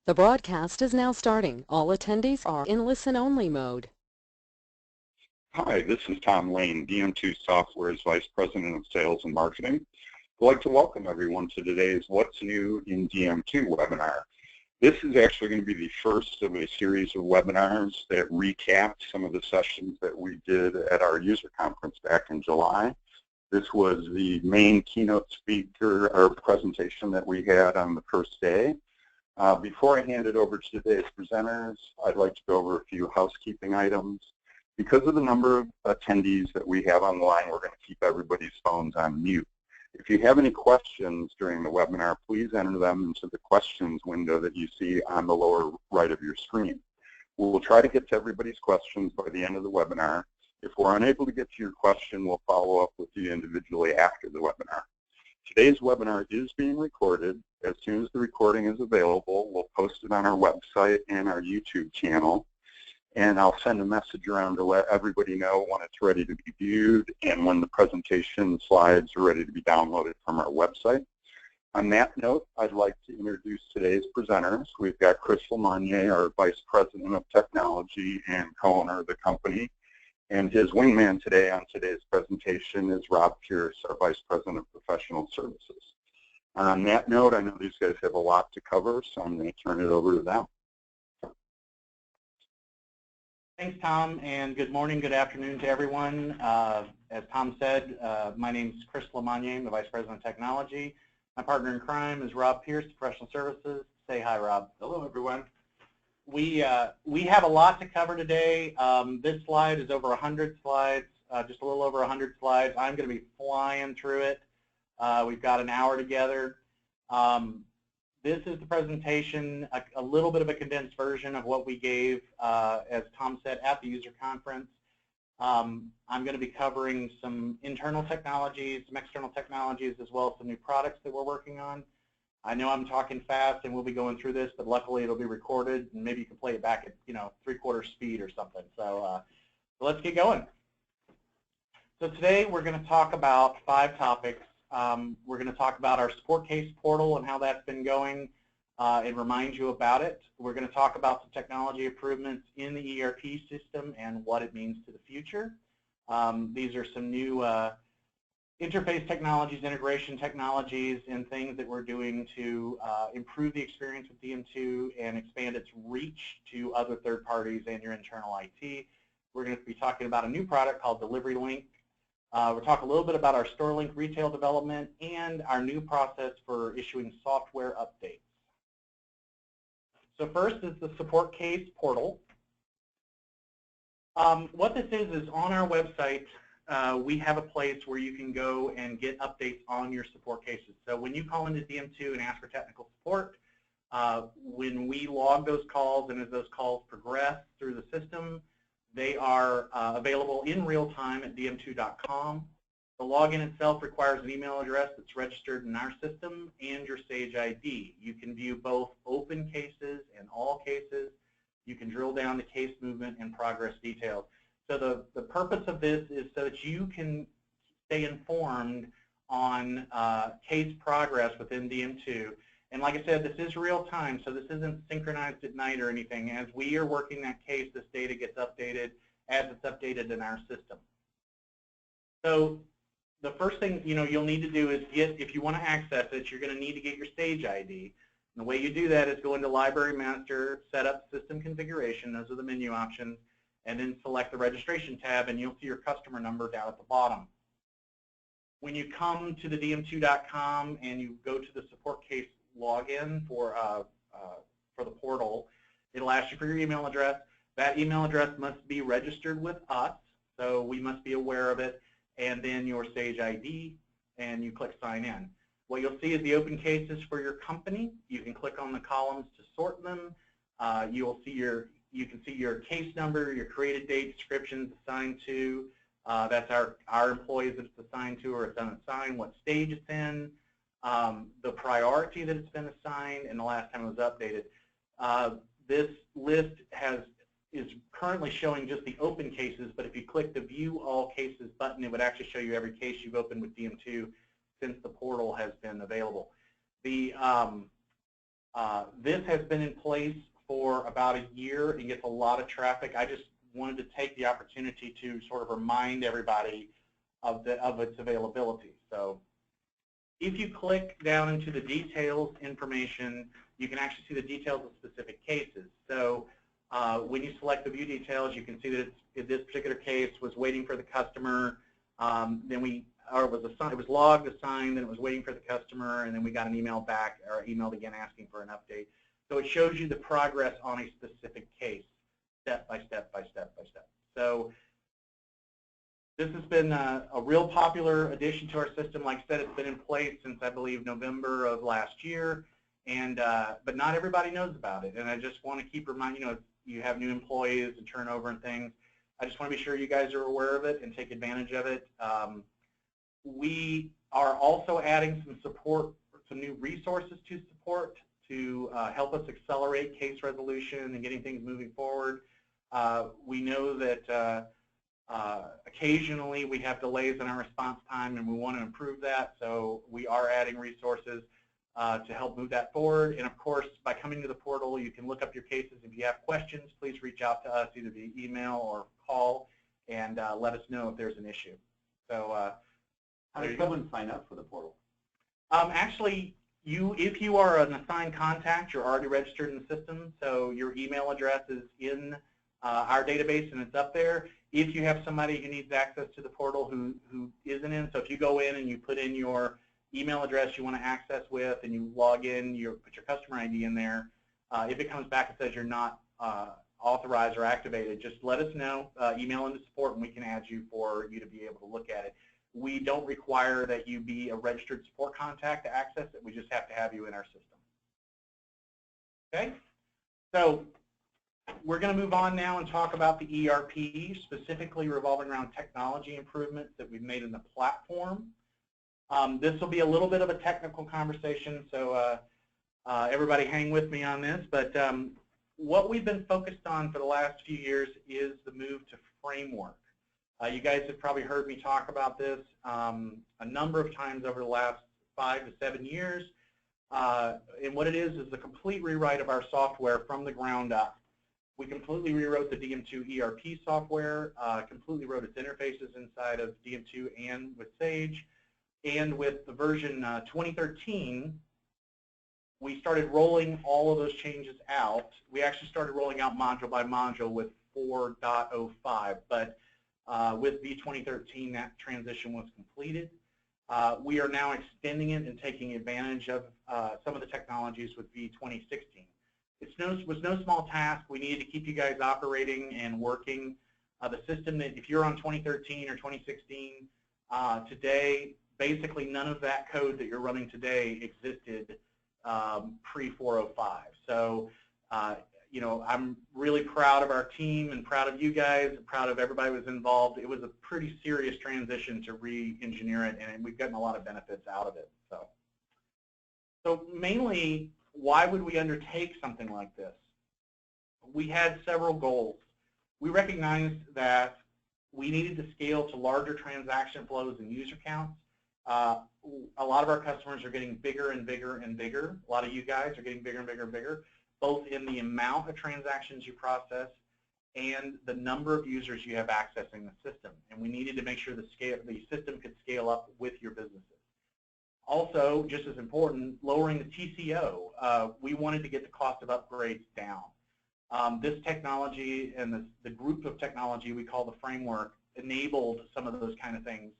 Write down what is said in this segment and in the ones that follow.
The broadcast is now starting. All attendees are in listen-only mode. Hi, this is Tom Lane, DM2 Software's Vice President of Sales and Marketing. I'd like to welcome everyone to today's What's New in DM2 webinar. This is actually going to be the first of a series of webinars that recap some of the sessions that we did at our user conference back in July. This was the main keynote speaker or presentation that we had on the first day. Before I hand it over to today's presenters, I'd like to go over a few housekeeping items. Because of the number of attendees that we have on the line, we're going to keep everybody's phones on mute. If you have any questions during the webinar, please enter them into the questions window that you see on the lower right of your screen. We'll try to get to everybody's questions by the end of the webinar. If we're unable to get to your question, we'll follow up with you individually after the webinar. Today's webinar is being recorded. As soon as the recording is available, we'll post it on our website and our YouTube channel. And I'll send a message around to let everybody know when it's ready to be viewed and when the presentation slides are ready to be downloaded from our website. On that note, I'd like to introduce today's presenters. We've got Chris Lemonier, our Vice President of Technology and co-owner of the company. And his wingman today on today's presentation is Rob Pierce, our Vice President of Professional Services. On that note, I know these guys have a lot to cover, so I'm going to turn it over to them. Thanks, Tom, and good morning, good afternoon to everyone. As Tom said, my name is Chris Lemonier. I'm the Vice President of Technology. My partner in crime is Rob Pierce, Professional Services. Say hi, Rob. Hello, everyone. We have a lot to cover today. This slide is over 100 slides, just a little over 100 slides. I'm going to be flying through it. We've got an hour together. This is the presentation, a little bit of a condensed version of what we gave, as Tom said, at the user conference. I'm going to be covering some internal technologies, some external technologies, as well as some new products that we're working on. I know I'm talking fast and we'll be going through this, but luckily it'll be recorded and maybe you can play it back at 3/4 speed or something. So let's get going. So today we're going to talk about 5 topics. We're going to talk about our support case portal and how that's been going and remind you about it. We're going to talk about some technology improvements in the ERP system and what it means to the future. These are some new interface technologies, integration technologies, and things that we're doing to improve the experience with DM2 and expand its reach to other third parties and your internal IT. We're going to be talking about a new product called DeliveryLink. We'll talk a little bit about our StoreLink retail development and our new process for issuing software updates. So first is the support case portal. What this is on our website, we have a place where you can go and get updates on your support cases. So when you call into DM2 and ask for technical support, when we log those calls and as those calls progress through the system, they are available in real time at DM2.com. The login itself requires an email address that's registered in our system and your Sage ID. You can view both open cases and all cases. You can drill down to case movement and progress details. So the purpose of this is so that you can stay informed on case progress within DM2. And like I said, this is real time, so this isn't synchronized at night or anything. As we are working that case, this data gets updated as it's updated in our system. So the first thing you'll need to do is if you want to access it, you're going to need to get your Sage ID. And the way you do that is go into Library Master, set up System Configuration, those are the menu options, and then select the Registration tab, and you'll see your customer number down at the bottom. When you come to the DM2.com and you go to the support case login for the portal, it'll ask you for your email address. That email address must be registered with us, so we must be aware of it, and then your Sage ID, and you click Sign In. What you'll see is the open cases for your company. You can click on the columns to sort them. You can see your case number, your created date, descriptions assigned to. That's our employees that it's assigned to or it's unassigned, what stage it's in, the priority that it's been assigned, and the last time it was updated. This list is currently showing just the open cases, but if you click the View All Cases button, it would actually show you every case you've opened with DM2 since the portal has been available. The This has been in place for about a year. It gets a lot of traffic. I just wanted to take the opportunity to sort of remind everybody of its availability. So if you click down into the details information, you can actually see the details of specific cases. So when you select the view details, you can see that in this particular case was waiting for the customer. It was logged, assigned, then it was waiting for the customer, and then we got an email back, or emailed again asking for an update. So it shows you the progress on a specific case, step by step by step by step. So this has been a real popular addition to our system. Like I said, it's been in place since, I believe, November of last year, and but not everybody knows about it. And I just want to keep reminding, you have new employees and turnover and things. I just want to be sure you guys are aware of it and take advantage of it. We are also adding some support, some new resources to support to help us accelerate case resolution and getting things moving forward. We know that occasionally we have delays in our response time, and we want to improve that, so we are adding resources to help move that forward. And of course, by coming to the portal, you can look up your cases. If you have questions, please reach out to us either via email or call, and let us know if there's an issue. So how does someone sign up for the portal? Actually, if you are an assigned contact, you're already registered in the system, so your email address is in our database and it's up there. If you have somebody who needs access to the portal who isn't in, so if you go in and you put in your email address you want to access with and you log in, put your customer ID in there, if it comes back and says you're not authorized or activated, just let us know, email into support, and we can add you for you to be able to look at it. We don't require that you be a registered support contact to access it. We just have to have you in our system. Okay? So we're going to move on now and talk about the ERP, specifically revolving around technology improvements that we've made in the platform. This will be a little bit of a technical conversation, so everybody hang with me on this. But what we've been focused on for the last few years is the move to framework. You guys have probably heard me talk about this a number of times over the last 5 to 7 years. And what it is the complete rewrite of our software from the ground up. We completely rewrote the DM2 ERP software, completely wrote its interfaces inside of DM2 and with Sage. And with the version 2013, we started rolling all of those changes out. We actually started rolling out module by module with 4.05, but with V2013, that transition was completed. We are now extending it and taking advantage of some of the technologies with V2016. It was no small task. We needed to keep you guys operating and working. The system that, if you're on 2013 or 2016 today, basically none of that code that you're running today existed pre-405. So, I'm really proud of our team and proud of you guys, and proud of everybody who was involved. It was a pretty serious transition to re-engineer it, and we've gotten a lot of benefits out of it. So mainly, why would we undertake something like this? We had several goals. We recognized that we needed to scale to larger transaction flows and user counts. A lot of our customers are getting bigger and bigger and bigger. A lot of you guys are getting bigger and bigger and bigger, both in the amount of transactions you process and the number of users you have accessing the system. And we needed to make sure the system could scale up with your businesses. Also, just as important, lowering the TCO. We wanted to get the cost of upgrades down. This technology and the group of technology we call the framework enabled some of those kind of things.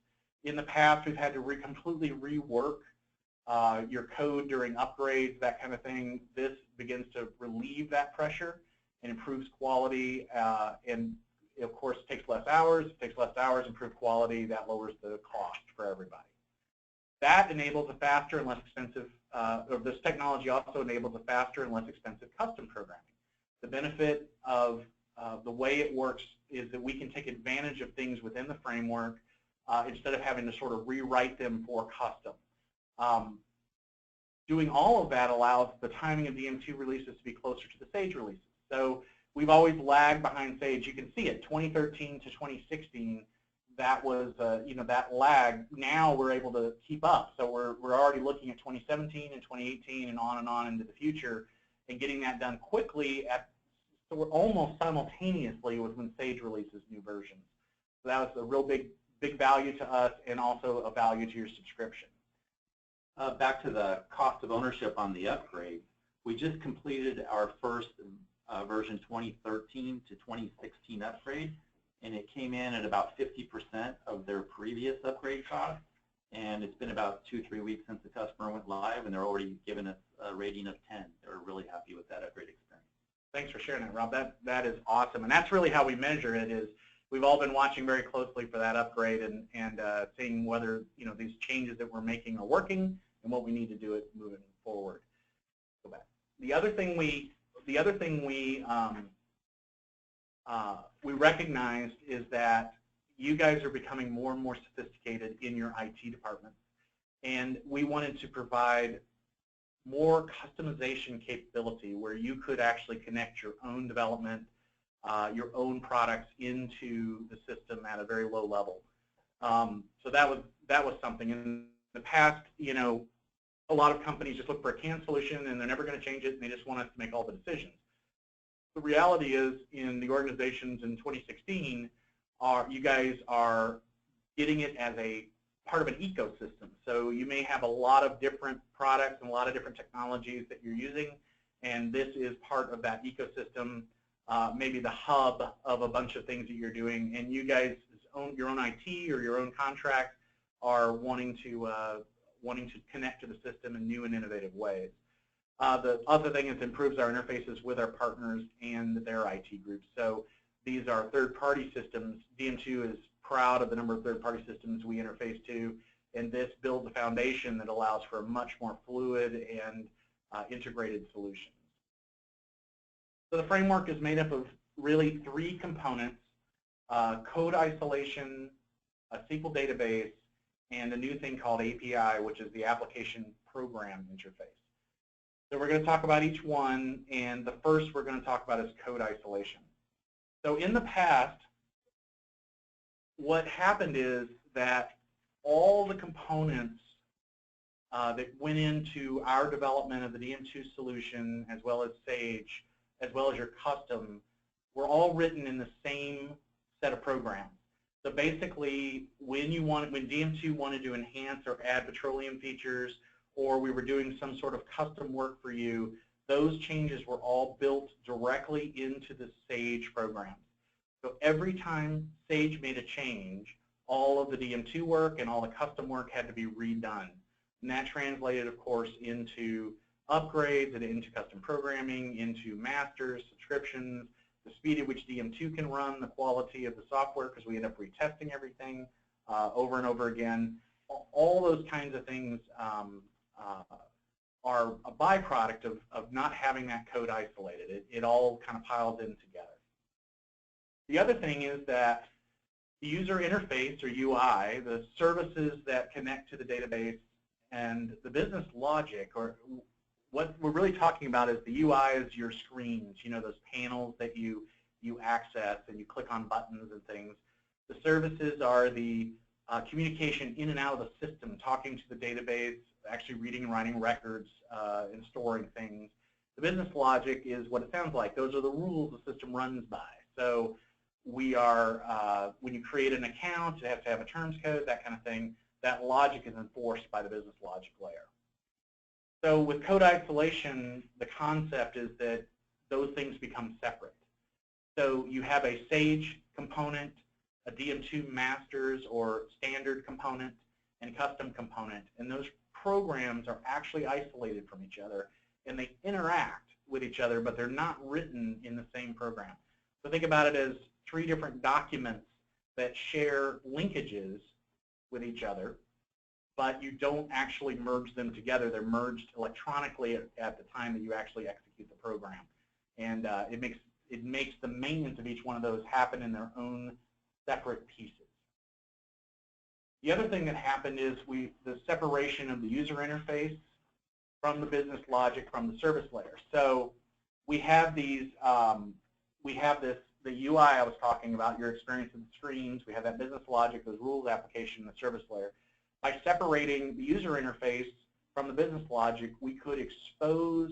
In the past, we've had to completely rework your code during upgrades, that kind of thing. This begins to relieve that pressure and improves quality, and of course takes less hours. It takes less hours, improved quality, that lowers the cost for everybody. That enables a faster and less expensive, or this technology also enables a faster and less expensive custom programming. The benefit of the way it works is that we can take advantage of things within the framework instead of having to sort of rewrite them for custom. Doing all of that allows the timing of DM2 releases to be closer to the Sage releases. So we've always lagged behind Sage. You can see it, 2013 to 2016, that was, that lag. Now we're able to keep up. So we're already looking at 2017 and 2018 and on into the future, and getting that done quickly so we're almost simultaneously with when Sage releases new versions. So that was a real big value to us, and also a value to your subscription. Back to the cost of ownership on the upgrade, we just completed our first version 2013 to 2016 upgrade, and it came in at about 50% of their previous upgrade cost. And it's been about 2-3 weeks since the customer went live, and they're already giving us a rating of 10. They're really happy with that upgrade experience. Thanks for sharing that, Rob. That is awesome, and that's really how we measure it. Is we've all been watching very closely for that upgrade, and seeing whether these changes that we're making are working, and what we need to do it moving forward. Go back. The other thing we recognized is that you guys are becoming more and more sophisticated in your IT department, and we wanted to provide more customization capability where you could actually connect your own development, your own products into the system at a very low level. So that was something. In the past, a lot of companies just look for a canned solution and they're never going to change it, and they just want us to make all the decisions. The reality is, in the organizations in 2016, you guys are getting it as a part of an ecosystem. So you may have a lot of different products and a lot of different technologies that you're using, and this is part of that ecosystem, maybe the hub of a bunch of things that you're doing, and you guys own your own IT or your own contracts are wanting to connect to the system in new and innovative ways. The other thing is it improves our interfaces with our partners and their IT groups. So these are third-party systems. DM2 is proud of the number of third-party systems we interface to, and this builds a foundation that allows for a much more fluid and integrated solutions. So the framework is made up of really 3 components: code isolation, a SQL database, and a new thing called API, which is the application program interface. So we're going to talk about each one, and the first we're going to talk about is code isolation. So in the past, what happened is that all the components that went into our development of the DM2 solution, as well as Sage, as well as your custom, were all written in the same set of programs. So basically, when DM2 wanted to enhance or add petroleum features, or we were doing some sort of custom work for you, those changes were all built directly into the Sage program. So every time Sage made a change, all of the DM2 work and all the custom work had to be redone. And that translated, of course, into upgrades and into custom programming, into masters, subscriptions, the speed at which DM2 can run, the quality of the software, because we end up retesting everything over and over again. All those kinds of things are a byproduct of not having that code isolated. It all kind of piles in together. The other thing is that the user interface, or UI, the services that connect to the database, and the business logic, or what we're really talking about is the UI is your screens, those panels that you access and you click on buttons and things. The services are the communication in and out of the system, talking to the database, actually reading and writing records, and storing things. The business logic is what it sounds like. Those are the rules the system runs by. So we are, when you create an account, it has to have a terms code, that kind of thing. That logic is enforced by the business logic layer. So with code isolation, the concept is that those things become separate. So you have a Sage component, a DM2 masters or standard component, and custom component. And those programs are actually isolated from each other, and they interact with each other, but they're not written in the same program. So think about it as 3 different documents that share linkages with each other, but you don't actually merge them together. They're merged electronically at the time that you actually execute the program. And it makes the maintenance of each one of those happen in their own separate pieces. The other thing that happened is the separation of the user interface from the business logic from the service layer. So we have these, we have this the UI I was talking about, your experience with the screens, we have that business logic, those rules application, the service layer. By separating the user interface from the business logic, we could expose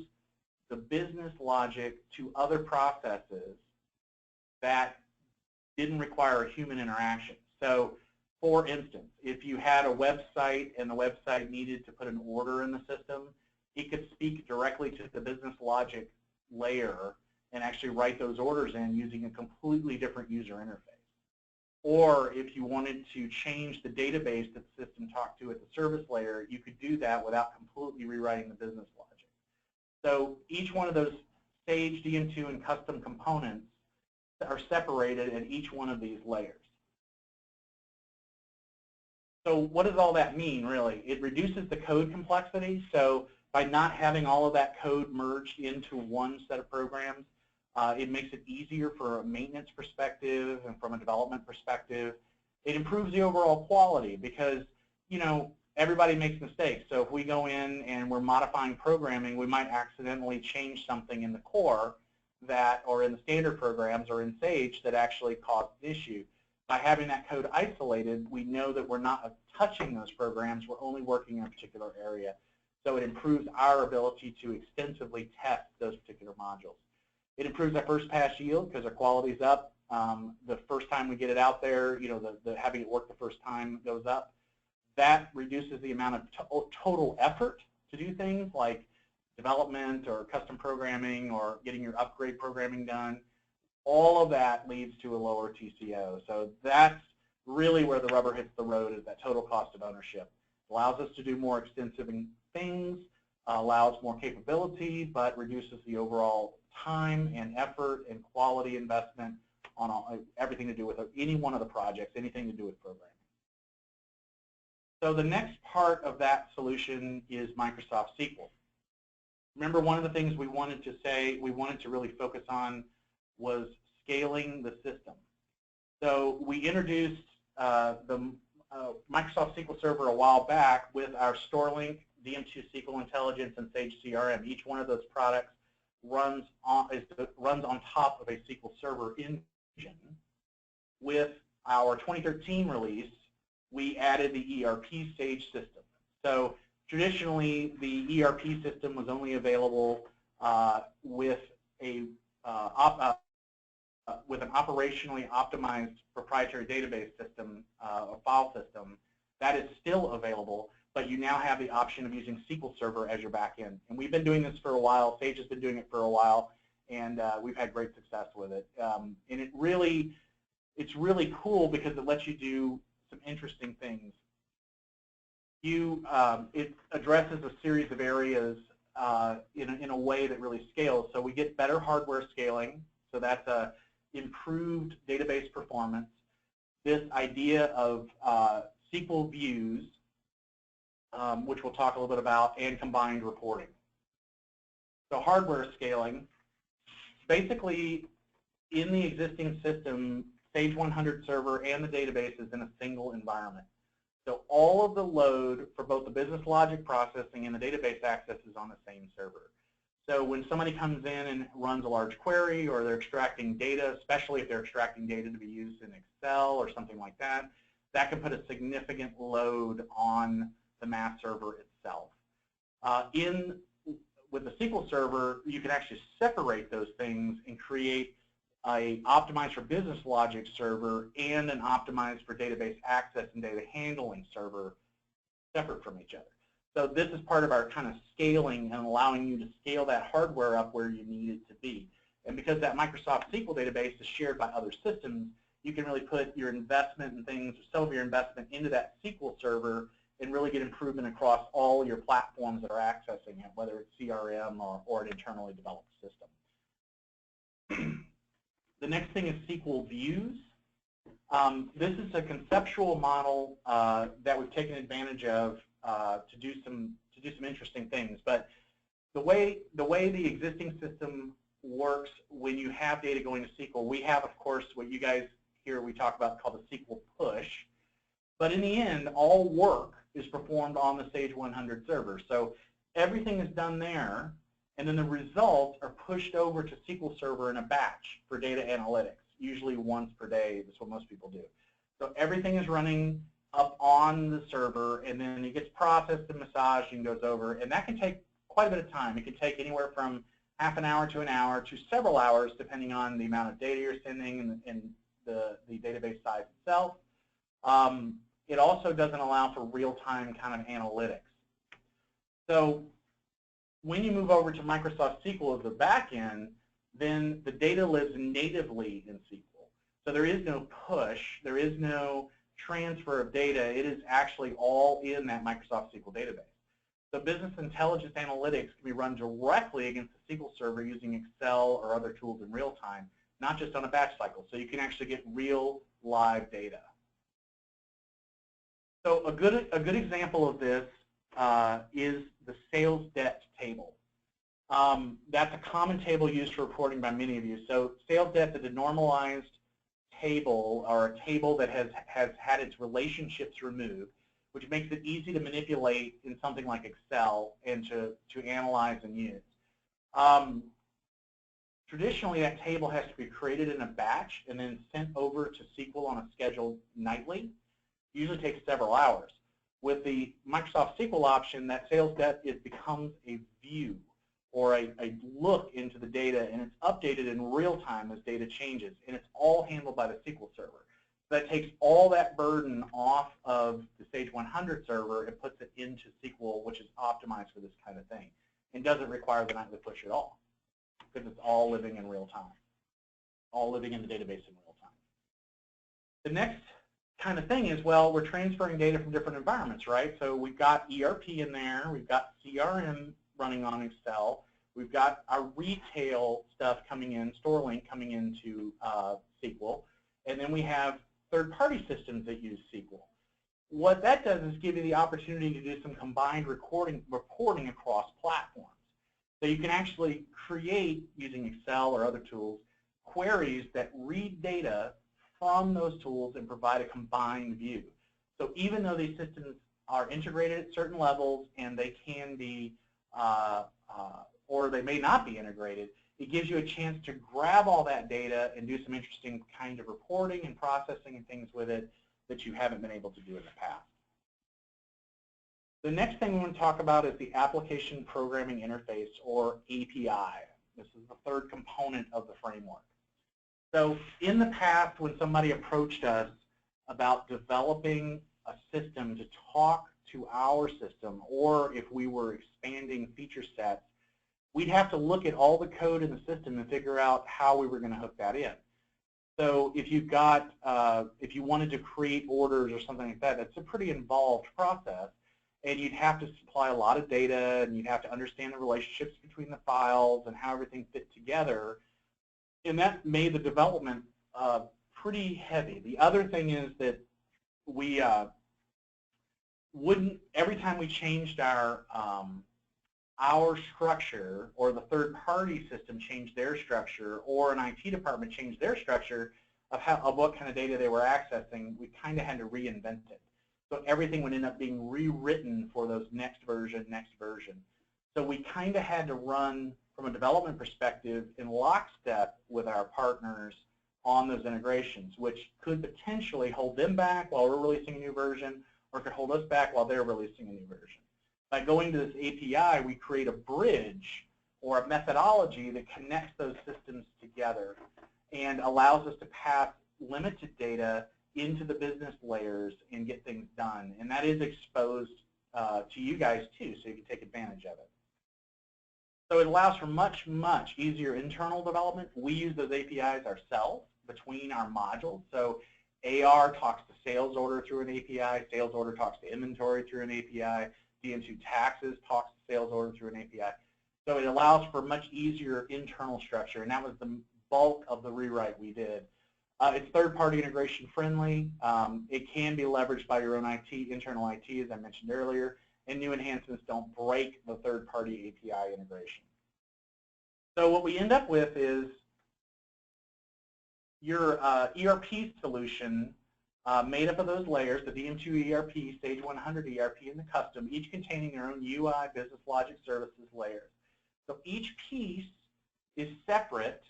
the business logic to other processes that didn't require a human interaction. So, for instance, if you had a website and the website needed to put an order in the system, it could speak directly to the business logic layer and actually write those orders in using a completely different user interface. Or if you wanted to change the database that the system talked to at the service layer, you could do that without completely rewriting the business logic. So each one of those Sage, DM2, and custom components are separated at each one of these layers. So what does all that mean, really? It reduces the code complexity. So by not having all of that code merged into one set of programs, it makes it easier for a maintenance perspective and from a development perspective. It improves the overall quality because, you know, everybody makes mistakes. So if we go in and we're modifying programming, we might accidentally change something in the core that, or in the standard programs or in Sage that actually caused an issue. By having that code isolated, we know that we're not touching those programs, we're only working in a particular area. So it improves our ability to extensively test those particular modules. It improves our first pass yield because our quality is up. The first time we get it out there, you know, having it work the first time goes up. That reduces the amount of total effort to do things like development or custom programming or getting your upgrade programming done. All of that leads to a lower TCO. So that's really where the rubber hits the road, is that total cost of ownership. It allows us to do more extensive things, allows more capability, but reduces the overall time and effort and quality investment on everything to do with any one of the projects, anything to do with programming. So the next part of that solution is Microsoft SQL. Remember, one of the things we wanted to really focus on was scaling the system. So we introduced the Microsoft SQL Server a while back with our StoreLink, DM2 SQL Intelligence, and Sage CRM. Each one of those products runs on top of a SQL Server engine. With our 2013 release, we added the ERP Sage system. So traditionally, the ERP system was only available with an operationally optimized proprietary database system, a file system. That is still available, but you now have the option of using SQL Server as your backend. And we've been doing this for a while. Sage has been doing it for a while, and we've had great success with it. And it's really cool because it lets you do some interesting things. It addresses a series of areas in a way that really scales. So we get better hardware scaling. So that's improved database performance. This idea of SQL Views, which we'll talk a little bit about, and combined reporting. So hardware scaling, basically in the existing system, Sage 100 server and the database is in a single environment. So all of the load for both the business logic processing and the database access is on the same server. So when somebody comes in and runs a large query, or they're extracting data, especially if they're extracting data to be used in Excel or something like that, that can put a significant load on the mass server itself. With the SQL Server, you can actually separate those things and create a optimized for business logic server and an optimized for database access and data handling server separate from each other. So this is part of our kind of scaling and allowing you to scale that hardware up where you need it to be. And because that Microsoft SQL database is shared by other systems, you can really put your investment and things, some of your investment into that SQL server and really get improvement across all your platforms that are accessing it, whether it's CRM or an internally developed system. The next thing is SQL Views. This is a conceptual model that we've taken advantage of to do some interesting things. But the way the existing system works when you have data going to SQL, we have, of course, what you guys here we talk about called the SQL push. But in the end, all work is performed on the Sage 100 server. So everything is done there, and then the results are pushed over to SQL Server in a batch for data analytics. usually once per day. That's what most people do. So everything is running up on the server, and then it gets processed and massaged and goes over, and that can take quite a bit of time. It can take anywhere from half an hour to an hour to several hours, depending on the amount of data you're sending and the database size itself. It also doesn't allow for real-time kind of analytics. So when you move over to Microsoft SQL as the backend, then the data lives natively in SQL. So there is no push, there is no transfer of data. It is actually all in that Microsoft SQL database. So business intelligence analytics can be run directly against the SQL server using Excel or other tools in real time, not just on a batch cycle. So you can actually get real live data. So a good example of this is the sales debt table. That's a common table used for reporting by many of you. So sales debt is a normalized table, or a table that has had its relationships removed, which makes it easy to manipulate in something like Excel and to analyze and use. Traditionally, that table has to be created in a batch and then sent over to SQL on a schedule nightly. It usually takes several hours. With the Microsoft SQL option, that sales debt becomes a view or a look into the data, and it's updated in real time as data changes, and it's all handled by the SQL server. That takes all that burden off of the Sage 100 server and puts it into SQL, which is optimized for this kind of thing, and doesn't require the nightly push at all, because it's all living in real time, all living in the database in real time. The next kind of thing is, well, we're transferring data from different environments, right? So we've got ERP in there, we've got CRM running on Excel, we've got our retail stuff coming in, StoreLink coming into SQL, and then we have third-party systems that use SQL. What that does is give you the opportunity to do some combined reporting across platforms. So you can actually create, using Excel or other tools, queries that read data from those tools and provide a combined view. So even though these systems are integrated at certain levels and they can be, or they may not be integrated, it gives you a chance to grab all that data and do some interesting kind of reporting and processing and things with it that you haven't been able to do in the past. The next thing we want to talk about is the Application Programming Interface, or API. This is the third component of the framework. So in the past, when somebody approached us about developing a system to talk to our system, or if we were expanding feature sets, we'd have to look at all the code in the system and figure out how we were going to hook that in. So if you've got, if you wanted to create orders or something like that, that's a pretty involved process, and you'd have to supply a lot of data, and you'd have to understand the relationships between the files and how everything fit together, and that made the development pretty heavy. The other thing is that we wouldn't, every time we changed our structure, or the third-party system changed their structure, or an IT department changed their structure of what kind of data they were accessing, we kind of had to reinvent it. So everything would end up being rewritten for those next version. So we kind of had to run, from a development perspective, in lockstep with our partners on those integrations, which could potentially hold them back while we're releasing a new version, or could hold us back while they're releasing a new version. By going to this API, we create a bridge or a methodology that connects those systems together and allows us to pass limited data into the business layers and get things done. And that is exposed to you guys too, so you can take advantage of it. So it allows for much, much easier internal development. We use those APIs ourselves between our modules. So AR talks to sales order through an API, sales order talks to inventory through an API, DM2 taxes talks to sales order through an API. So it allows for much easier internal structure, and that was the bulk of the rewrite we did. It's third-party integration friendly. It can be leveraged by your own IT, internal IT, as I mentioned earlier, and new enhancements don't break the third-party API integration. So what we end up with is your ERP solution made up of those layers, the DM2 ERP, Sage 100 ERP, and the custom, each containing their own UI, business logic, services layers. So each piece is separate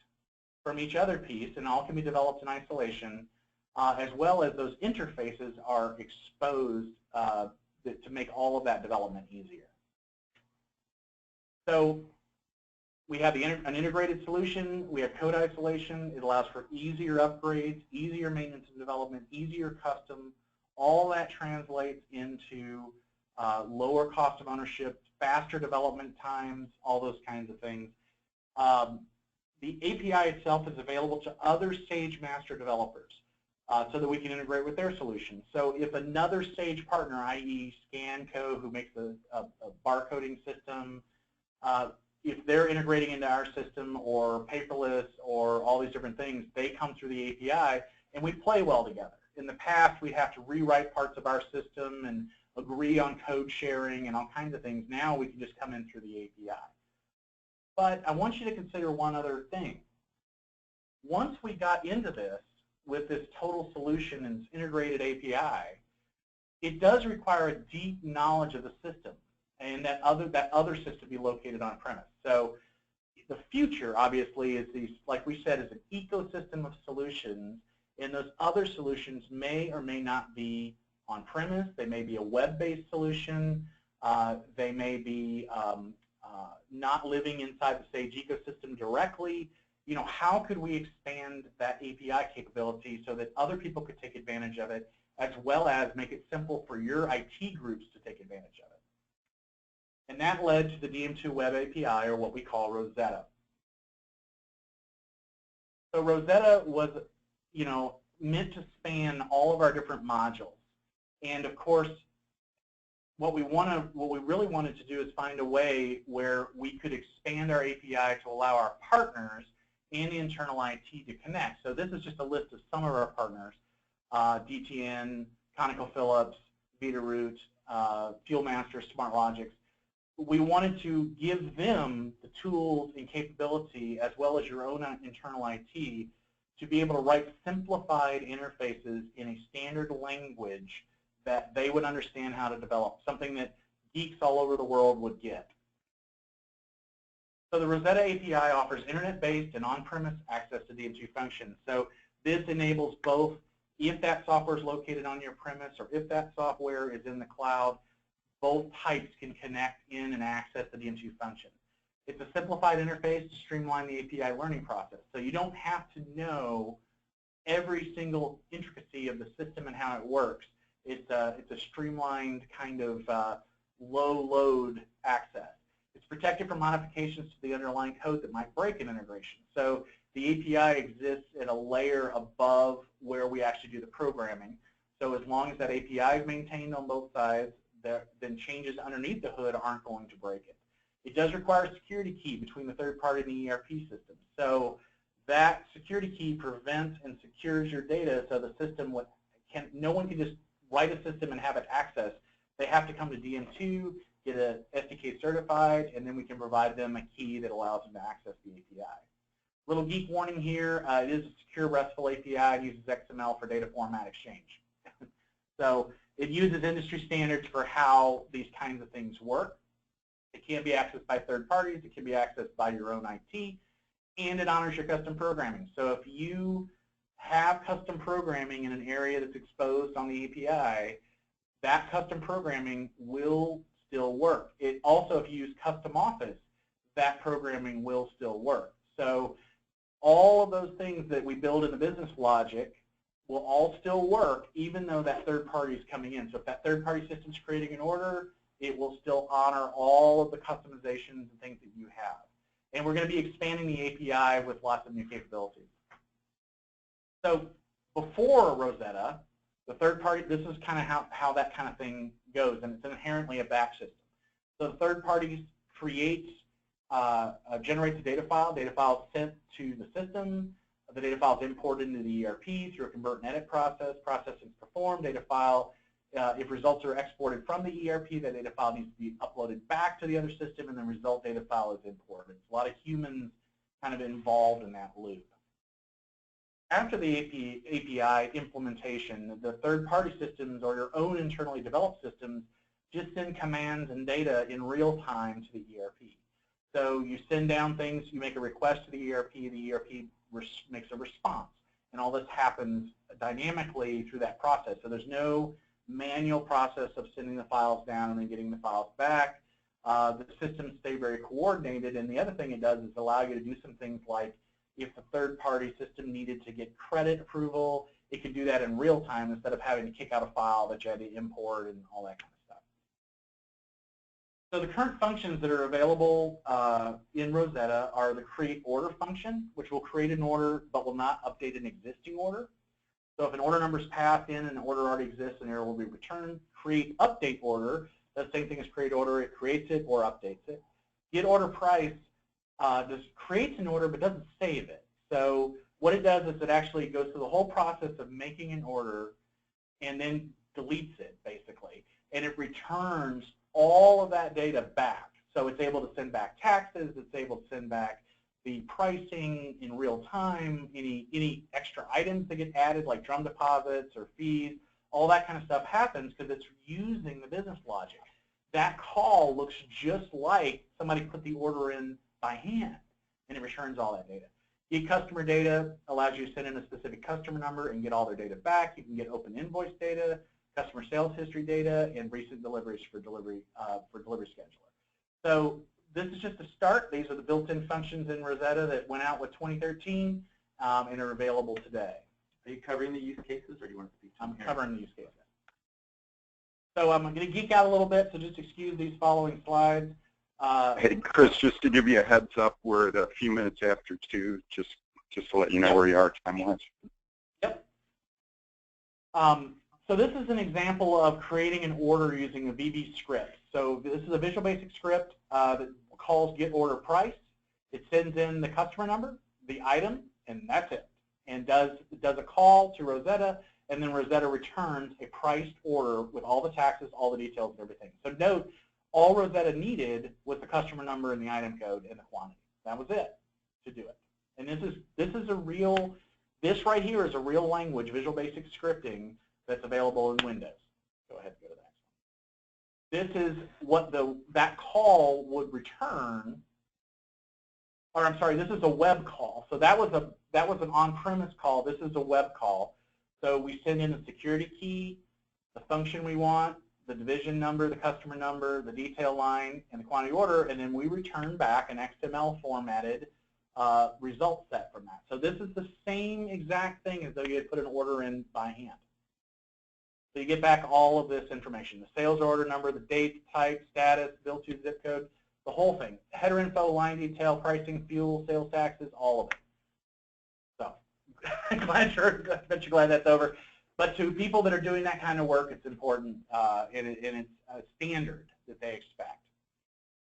from each other piece, and all can be developed in isolation, as well as those interfaces are exposed to make all of that development easier. So we have an integrated solution. We have code isolation. It allows for easier upgrades, easier maintenance and development, easier custom. All that translates into lower cost of ownership, faster development times, all those kinds of things. The API itself is available to other Sage master developers so that we can integrate with their solution. So if another Sage partner, i.e. Scanco, who makes a barcoding system, if they're integrating into our system, or paperless, or all these different things, they come through the API and we play well together. In the past, we'd have to rewrite parts of our system and agree on code sharing and all kinds of things. Now we can just come in through the API. But I want you to consider one other thing. Once we got into this with this total solution and integrated API, it does require a deep knowledge of the system, and that other system be located on premise. So the future, obviously, is these, like we said, is an ecosystem of solutions, and those other solutions may or may not be on premise. They may be a web-based solution. They may be not living inside the Sage ecosystem directly. You know, how could we expand that API capability so that other people could take advantage of it, as well as make it simple for your IT groups to take advantage of it? And that led to the DM2 Web API, or what we call Rosetta. So Rosetta was, you know, meant to span all of our different modules. And of course, what we really wanted to do is find a way where we could expand our API to allow our partners and the internal IT to connect. So this is just a list of some of our partners: DTN, ConocoPhillips, Veeder-Root, FuelMaster, SmartLogix. We wanted to give them the tools and capability, as well as your own internal IT, to be able to write simplified interfaces in a standard language that they would understand how to develop, something that geeks all over the world would get. So the Rosetta API offers internet-based and on-premise access to DM2 functions. So this enables both, if that software is located on your premise or if that software is in the cloud, both types can connect in and access the DM2 function. It's a simplified interface to streamline the API learning process. So you don't have to know every single intricacy of the system and how it works. It's a streamlined kind of low-load access. It's protected from modifications to the underlying code that might break an integration. So the API exists at a layer above where we actually do the programming. So as long as that API is maintained on both sides, then changes underneath the hood aren't going to break it. It does require a security key between the third party and the ERP system. So that security key prevents and secures your data, so the system no one can just write a system and have it access. They have to come to DM2, get a SDK certified, and then we can provide them a key that allows them to access the API. Little geek warning here, it is a secure RESTful API. It uses XML for data format exchange. So it uses industry standards for how these kinds of things work. It can be accessed by third parties. It can be accessed by your own IT, and it honors your custom programming. So if you have custom programming in an area that's exposed on the API, that custom programming will still work. It also, if you use custom office, that programming will still work. So all of those things that we build in the business logic will all still work, even though that third party is coming in. So if that third party system is creating an order, it will still honor all of the customizations and things that you have. And we're going to be expanding the API with lots of new capabilities. So before Rosetta, the third party, this is kind of how that kind of thing goes, and it's inherently a batch system. So the third party creates, generates a data file. Data file is sent to the system. The data file is imported into the ERP through a convert and edit process. Processing is performed. Data file, if results are exported from the ERP, that data file needs to be uploaded back to the other system, and the result data file is imported. It's a lot of humans kind of involved in that loop. After the API implementation, the third-party systems or your own internally developed systems just send commands and data in real time to the ERP. So you send down things, you make a request to the ERP makes a response. And all this happens dynamically through that process. So there's no manual process of sending the files down and then getting the files back. The systems stay very coordinated, and the other thing it does is allow you to do some things like if the third-party system needed to get credit approval, it can do that in real time instead of having to kick out a file that you had to import and all that kind of stuff. So the current functions that are available in Rosetta are the create order function, which will create an order but will not update an existing order. So if an order number is passed in and an order already exists, an error will be returned. Create update order, the same thing as create order, it creates it or updates it. Get order price just creates an order but doesn't save it. So what it does is it actually goes through the whole process of making an order and then deletes it, basically. And it returns all of that data back. So it's able to send back taxes, it's able to send back the pricing in real time, any extra items that get added like drum deposits or fees, all that kind of stuff happens because it's using the business logic. That call looks just like somebody put the order in by hand, and it returns all that data. Get customer data allows you to send in a specific customer number and get all their data back. You can get open invoice data, customer sales history data, and recent deliveries for delivery scheduler. So this is just a start. These are the built-in functions in Rosetta that went out with 2013 and are available today. Are you covering the use cases, or do you want to speak to them here? I'm covering the use cases. So I'm going to geek out a little bit, so just excuse these following slides. Hey, Chris, just to give you a heads up, we're at a few minutes after 2, just to let you know where you are time-wise. Yep. So this is an example of creating an order using a VB script. So this is a Visual Basic script that calls get order price. It sends in the customer number, the item, and that's it. And does a call to Rosetta, and then Rosetta returns a priced order with all the taxes, all the details, and everything. So note, all Rosetta needed was the customer number and the item code and the quantity. That was it to do it. And this right here is a real language, Visual Basic scripting, that's available in Windows. Go ahead and go to that. This is what that call would return. Or I'm sorry, this is a web call. So that was an on-premise call. This is a web call. So we send in the security key, the function we want, the division number, the customer number, the detail line, and the quantity order, and then we return back an XML formatted result set from that. So this is the same exact thing as though you had put an order in by hand. So you get back all of this information, the sales order number, the date, type, status, bill to zip code, the whole thing. Header info, line detail, pricing, fuel, sales taxes, all of it. So I bet you're glad that's over. But to people that are doing that kind of work, it's important, and it's a standard that they expect.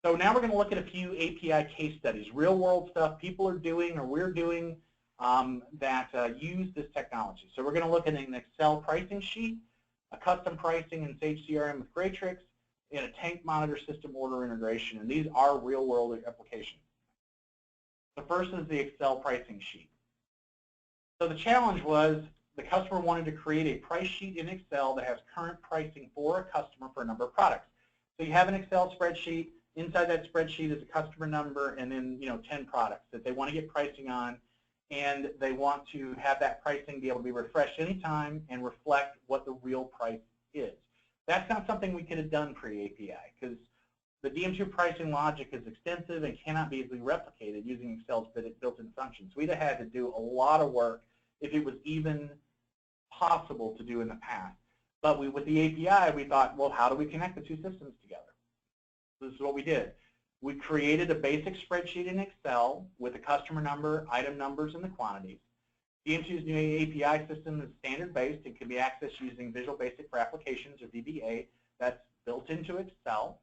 So now we're going to look at a few API case studies, real-world stuff people are doing or we're doing that use this technology. So we're going to look at an Excel pricing sheet, a custom pricing in Sage CRM with GreyTrix, and a tank monitor system order integration. And these are real-world applications. The first is the Excel pricing sheet. So the challenge was the customer wanted to create a price sheet in Excel that has current pricing for a customer for a number of products. So you have an Excel spreadsheet. Inside that spreadsheet is a customer number and then 10 products that they want to get pricing on, and they want to have that pricing be able to be refreshed anytime and reflect what the real price is. That's not something we could have done pre-API because the DM2 pricing logic is extensive and cannot be easily replicated using Excel's built-in functions. We'd have had to do a lot of work if it was even possible to do in the past. But with the API, we thought, well, how do we connect the two systems together? This is what we did. We created a basic spreadsheet in Excel with the customer number, item numbers, and the quantities. DM2's new API system is standard-based and can be accessed using Visual Basic for Applications, or VBA, that's built into Excel.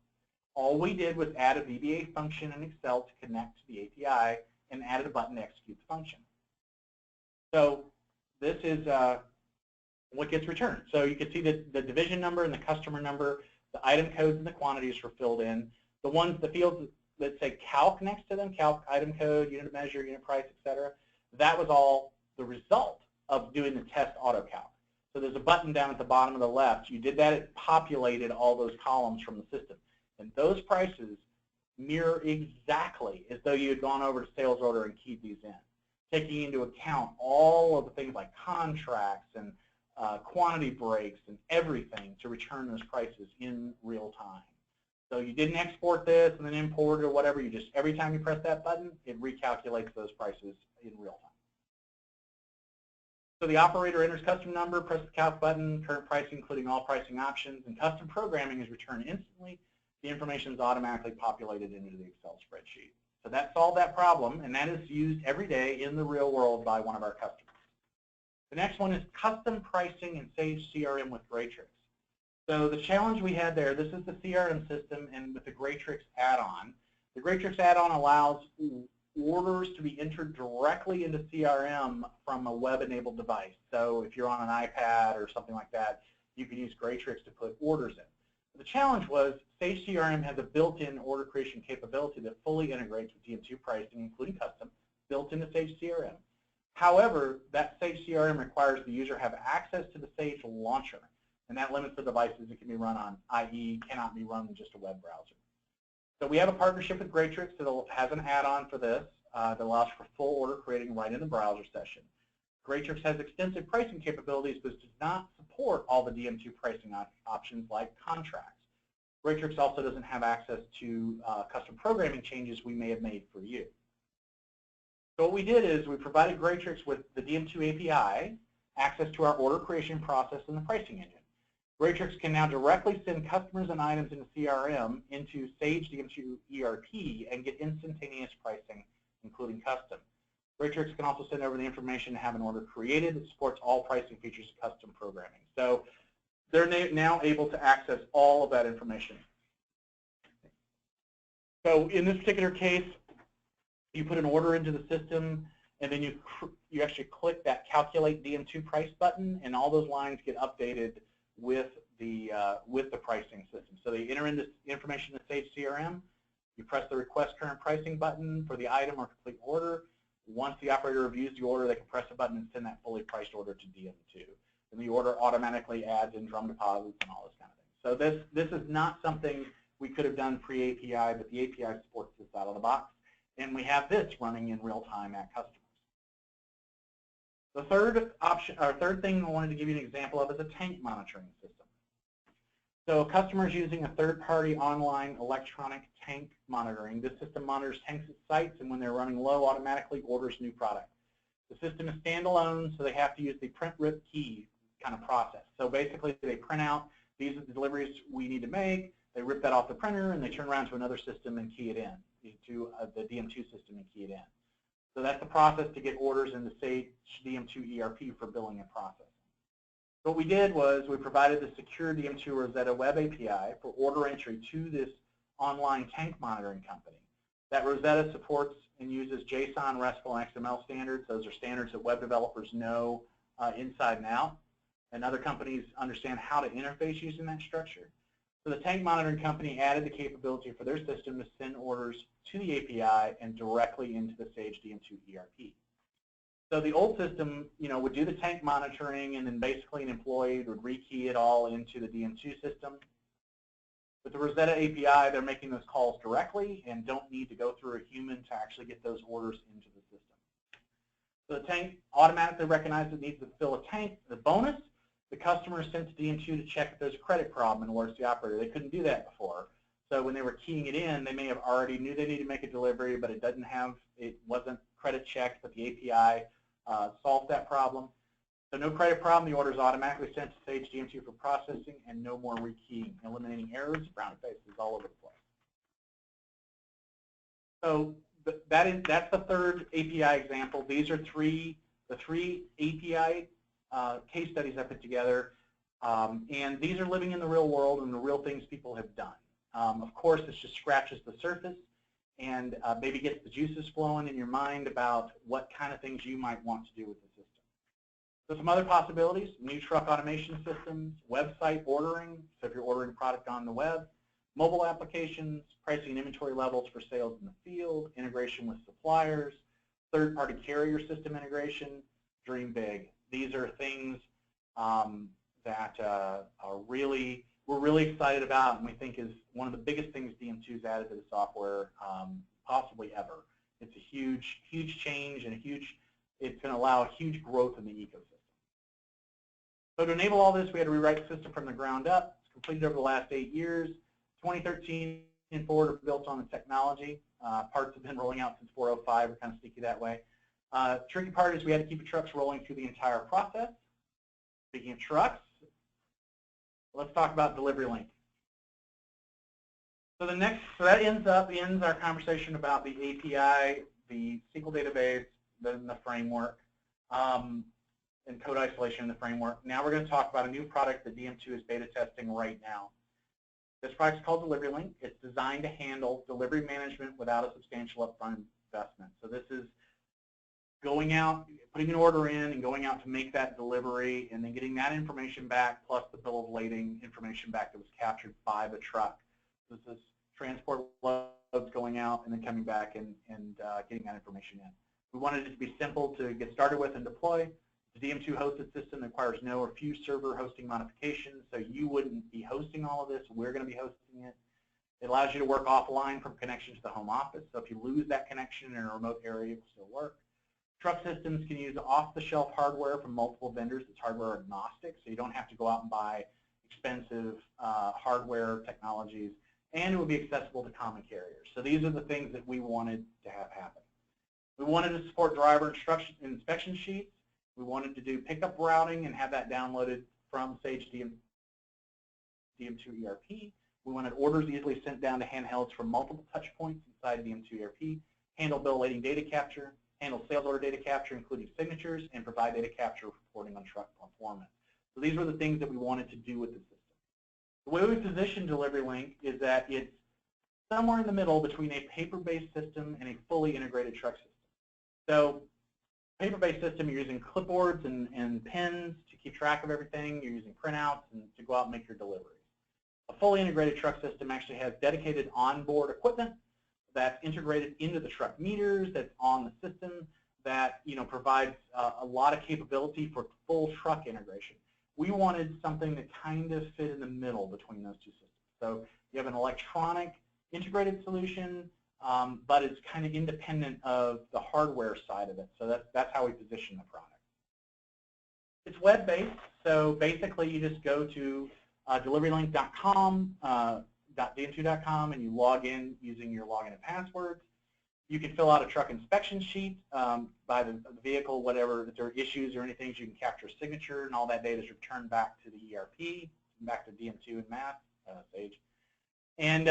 All we did was add a VBA function in Excel to connect to the API and added a button to execute the function. So this is what gets returned. So you can see that the division number and the customer number, the item codes and the quantities were filled in. The fields that say calc next to them, calc, item code, unit measure, unit price, etc., that was all the result of doing the test AutoCalc. So there's a button down at the bottom of the left. You did that, it populated all those columns from the system. And those prices mirror exactly as though you had gone over to sales order and keyed these in, taking into account all of the things like contracts and quantity breaks and everything to return those prices in real time. So you didn't export this and then import it or whatever. You just, every time you press that button, it recalculates those prices in real time. So the operator enters custom number, presses the calc button, current pricing including all pricing options, and custom programming is returned instantly. The information is automatically populated into the Excel spreadsheet. So that solved that problem, and that is used every day in the real world by one of our customers. The next one is custom pricing in Sage CRM with GreyTrix. So the challenge we had there, this is the CRM system, and with the GreyTrix add-on. The GreyTrix add-on allows orders to be entered directly into CRM from a web-enabled device. So if you're on an iPad or something like that, you can use GreyTrix to put orders in. The challenge was Sage CRM has a built-in order creation capability that fully integrates with DM2 pricing, including custom, built into Sage CRM. However, that Sage CRM requires the user have access to the Sage launcher, and that limits the devices it can be run on, i.e. cannot be run in just a web browser. So we have a partnership with GreyTrix that has an add-on for this that allows for full order creating right in the browser session. GreyTrix has extensive pricing capabilities, but does not support all the DM2 pricing options like contracts. GreyTrix also doesn't have access to custom programming changes we may have made for you. So what we did is we provided GreyTrix with the DM2 API, access to our order creation process and the pricing engine. GreyTrix can now directly send customers and items into CRM into Sage DM2 ERP and get instantaneous pricing, including custom. GreyTrix can also send over the information to have an order created that supports all pricing features of custom programming. So they're now able to access all of that information. So in this particular case, you put an order into the system, and then you actually click that Calculate DM2 Price button, and all those lines get updated with the pricing system. So they enter in this information in Sage CRM. You press the Request Current Pricing button for the item or complete order. Once the operator reviews the order, they can press a button and send that fully priced order to DM2. And the order automatically adds in drum deposits and all this kind of thing. So this is not something we could have done pre-API, but the API supports this out of the box. And we have this running in real time at customers. The third option, or third thing I wanted to give you an example of is a tank monitoring system. So customers using a third-party online electronic tank monitoring. This system monitors tanks at sites, and when they're running low, automatically orders new product. The system is standalone, so they have to use the print rip key kind of process. So basically, they print out, these are the deliveries we need to make, they rip that off the printer, and they turn around to another system and key it in, to the DM2 system and key it in. So that's the process to get orders in the Sage DM2 ERP for billing and processing. What we did was we provided the secure DM2 Rosetta Web API for order entry to this online tank monitoring company. That Rosetta supports and uses JSON, RESTful, and XML standards. Those are standards that web developers know inside and out, and other companies understand how to interface using that structure. So the tank monitoring company added the capability for their system to send orders to the API and directly into the Sage DM2 ERP. So the old system, would do the tank monitoring, and then basically an employee would rekey it all into the DM2 system. With the Rosetta API, they're making those calls directly and don't need to go through a human to actually get those orders into the system. So the tank automatically recognizes it needs to fill a tank. The bonus, the customer is sent to DM2 to check if there's a credit problem and alerts the operator. They couldn't do that before. So when they were keying it in, they may have already knew they needed to make a delivery, but it wasn't credit checked, but the API solved that problem. So no credit problem, the order is automatically sent to Sage DM2 for processing, and no more rekeying, eliminating errors, brown faces all over the place. So that's the third API example. These are the three API case studies I put together, and these are living in the real world and the real things people have done. Of course, this just scratches the surface and maybe gets the juices flowing in your mind about what kind of things you might want to do with the system. So some other possibilities: new truck automation systems, website ordering, so if you're ordering product on the web, mobile applications, pricing and inventory levels for sales in the field, integration with suppliers, third-party carrier system integration. Dream big. These are things that are really we're really excited about and we think is one of the biggest things DM2's added to the software possibly ever. It's a huge, huge change and it's going to allow a huge growth in the ecosystem. So to enable all this, we had to rewrite the system from the ground up. It's completed over the last 8 years. 2013 and forward are built on the technology. Parts have been rolling out since 4.05. We're kind of sneaky that way. Tricky part is we had to keep the trucks rolling through the entire process. Speaking of trucks, let's talk about DeliveryLink. So that ends our conversation about the API, the SQL database, then the framework, and code isolation in the framework. Now we're going to talk about a new product that DM2 is beta testing right now. This product is called DeliveryLink. It's designed to handle delivery management without a substantial upfront investment. So this is going out, putting an order in, and going out to make that delivery, and then getting that information back, plus the bill of lading information back that was captured by the truck. This is transport loads going out and then coming back and getting that information in. We wanted it to be simple to get started with and deploy. The DM2 hosted system requires no or few server hosting modifications, so you wouldn't be hosting all of this. We're going to be hosting it. It allows you to work offline from connection to the home office, so if you lose that connection in a remote area, it will still work. Truck systems can use off-the-shelf hardware from multiple vendors. It's hardware agnostic, so you don't have to go out and buy expensive hardware technologies, and it will be accessible to common carriers. So these are the things that we wanted to have happen. We wanted to support driver inspection sheets. We wanted to do pickup routing and have that downloaded from Sage DM2 ERP. We wanted orders easily sent down to handhelds from multiple touch points inside DM2 ERP, handle bill lading data capture, handle sales order data capture, including signatures, and provide data capture reporting on truck performance. So these were the things that we wanted to do with the system. The way we position DeliveryLink is that it's somewhere in the middle between a paper-based system and a fully integrated truck system. So paper-based system, you're using clipboards and pens to keep track of everything. You're using printouts and to go out and make your deliveries. A fully integrated truck system actually has dedicated onboard equipment that's integrated into the truck meters, that's on the system, that provides a lot of capability for full truck integration. We wanted something that kind of fit in the middle between those two systems. So you have an electronic integrated solution, but it's kind of independent of the hardware side of it. So that's how we position the product. It's web-based, so basically you just go to DeliveryLink.com, .dm2.com, and you log in using your login and passwords. You can fill out a truck inspection sheet by the vehicle, whatever, if there are issues or anything, you can capture a signature, and all that data is returned back to the ERP, back to DM2 and Math, Sage. And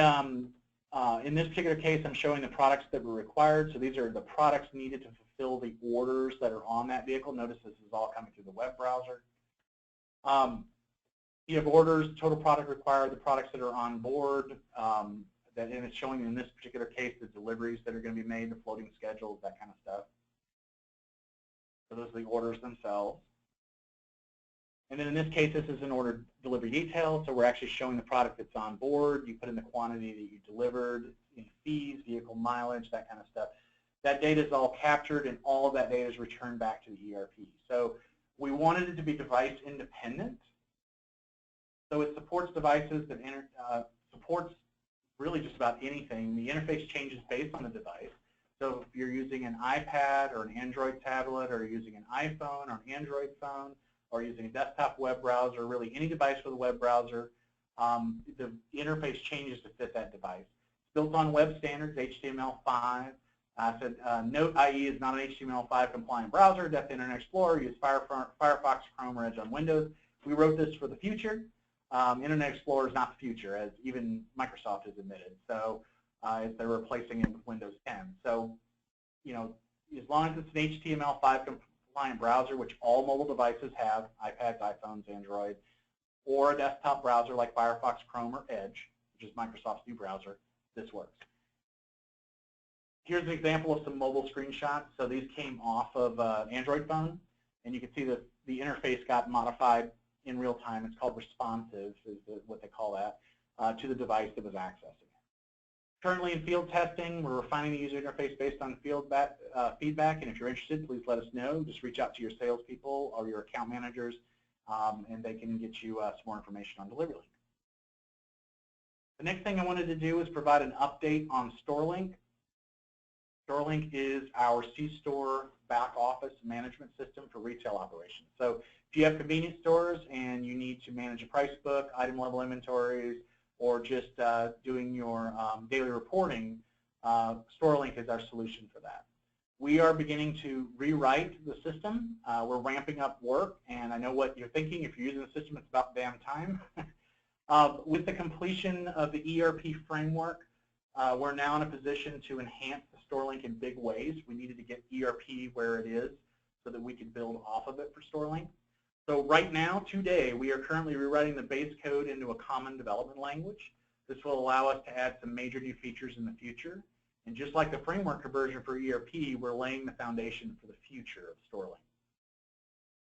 in this particular case, I'm showing the products that were required. So these are the products needed to fulfill the orders that are on that vehicle. Notice this is all coming through the web browser. You have orders, total product required, the products that are on board, and it's showing in this particular case the deliveries that are going to be made, the floating schedules, that kind of stuff. So those are the orders themselves. And then in this case, this is an order delivery detail, so we're actually showing the product that's on board. You put in the quantity that you delivered, fees, vehicle mileage, that kind of stuff. That data is all captured, and all of that data is returned back to the ERP. So we wanted it to be device independent. So it supports devices that supports really just about anything. The interface changes based on the device. So if you're using an iPad or an Android tablet, or you're using an iPhone or an Android phone, or using a desktop web browser, really any device with a web browser, the interface changes to fit that device. It's built on web standards, HTML5. Note, IE is not an HTML5 compliant browser. Death to Internet Explorer. Use Firefox, Chrome, or Edge on Windows. We wrote this for the future. Internet Explorer is not the future, as even Microsoft has admitted. So they're replacing it with Windows 10. So, as long as it's an HTML5 compliant browser, which all mobile devices have, iPads, iPhones, Android, or a desktop browser like Firefox, Chrome, or Edge, which is Microsoft's new browser, this works. Here's an example of some mobile screenshots. So these came off of an Android phone, and you can see that the interface got modified in real time. It's called responsive, is what they call that, to the device that was accessing it. Currently in field testing, we're refining the user interface based on field feedback, and if you're interested, please let us know. Just reach out to your salespeople or your account managers, and they can get you some more information on DeliveryLink. The next thing I wanted to do is provide an update on StoreLink. StoreLink is our C-store back office management system for retail operations. So if you have convenience stores and you need to manage a price book, item level inventories, or just doing your daily reporting, StoreLink is our solution for that. We are beginning to rewrite the system. We're ramping up work, and I know what you're thinking. If you're using the system, it's about damn time. With the completion of the ERP framework, we're now in a position to enhance the StoreLink in big ways. We needed to get ERP where it is so that we could build off of it for StoreLink. So right now, today, we are currently rewriting the base code into a common development language. This will allow us to add some major new features in the future. And just like the framework conversion for ERP, we're laying the foundation for the future of StoreLink.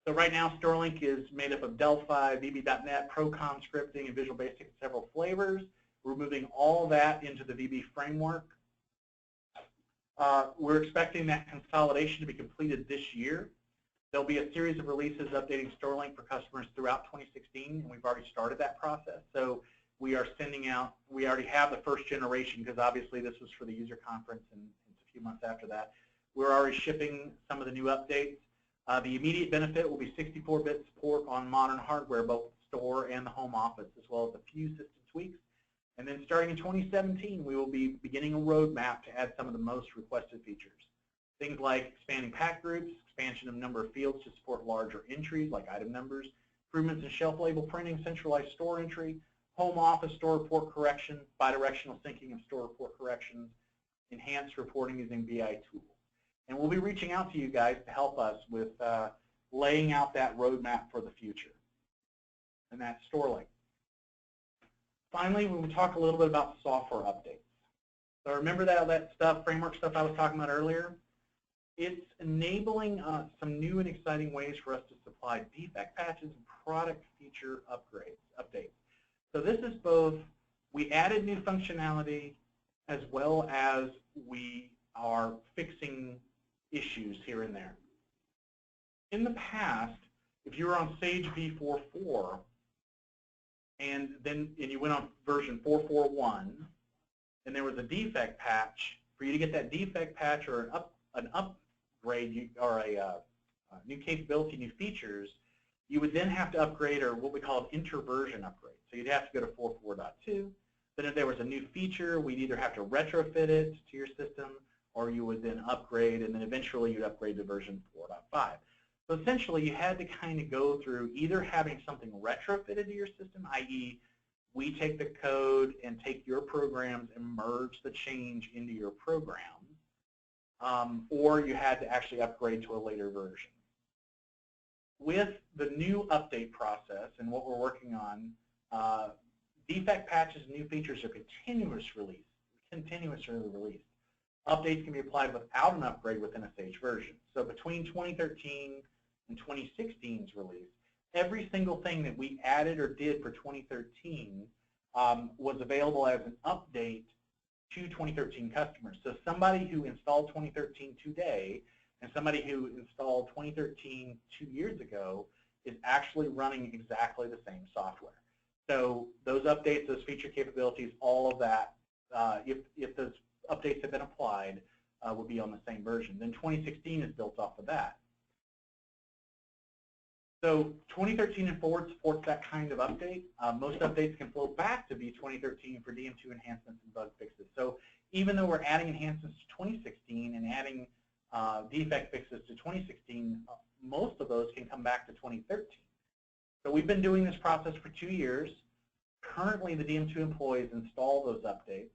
So right now, StoreLink is made up of Delphi, VB.NET, Procom scripting, and Visual Basic in several flavors. We're moving all that into the VB framework. We're expecting that consolidation to be completed this year. There'll be a series of releases updating StoreLink for customers throughout 2016, and we've already started that process. So we are sending out, we already have the first generation, because obviously this was for the user conference and it's a few months after that. We're already shipping some of the new updates. The immediate benefit will be 64-bit support on modern hardware, both the store and the home office, as well as a few system tweaks. And then starting in 2017, we will be beginning a roadmap to add some of the most requested features. Things like expanding pack groups, expansion of number of fields to support larger entries like item numbers, improvements in shelf label printing, centralized store entry, home office store report correction, bidirectional syncing of store report corrections, enhanced reporting using BI tools. And we'll be reaching out to you guys to help us with laying out that roadmap for the future. And that's StoreLink. Finally, we will talk a little bit about software updates. So remember that stuff, framework stuff I was talking about earlier? It's enabling some new and exciting ways for us to supply defect patches and product feature updates. So this is both, we added new functionality as well as we are fixing issues here and there. In the past, if you were on Sage v4.4 and you went on version 4.4.1 and there was a defect patch, for you to get that defect patch or an upgrade or a new capability, new features, you would then have to upgrade, or what we call an inter-version upgrade. So you'd have to go to 4.4.2. Then if there was a new feature, we'd either have to retrofit it to your system, or you would then upgrade, and then eventually you'd upgrade to version 4.5. So essentially, you had to kind of go through either having something retrofitted to your system, i.e., we take the code and take your programs and merge the change into your program, or you had to actually upgrade to a later version. With the new update process and what we're working on, defect patches and new features are continuously released. Updates can be applied without an upgrade within a Sage version. So between 2013 and 2016's release, every single thing that we added or did for 2013 was available as an update to 2013 customers. So somebody who installed 2013 today and somebody who installed 2013 2 years ago is actually running exactly the same software. So those updates, those feature capabilities, all of that, if those updates have been applied, will be on the same version. Then 2016 is built off of that. So 2013 and forward supports that kind of update. Most updates can flow back to be 2013 for DM2 enhancements and bug fixes. So even though we're adding enhancements to 2016 and adding defect fixes to 2016, most of those can come back to 2013. So we've been doing this process for 2 years. Currently, the DM2 employees install those updates.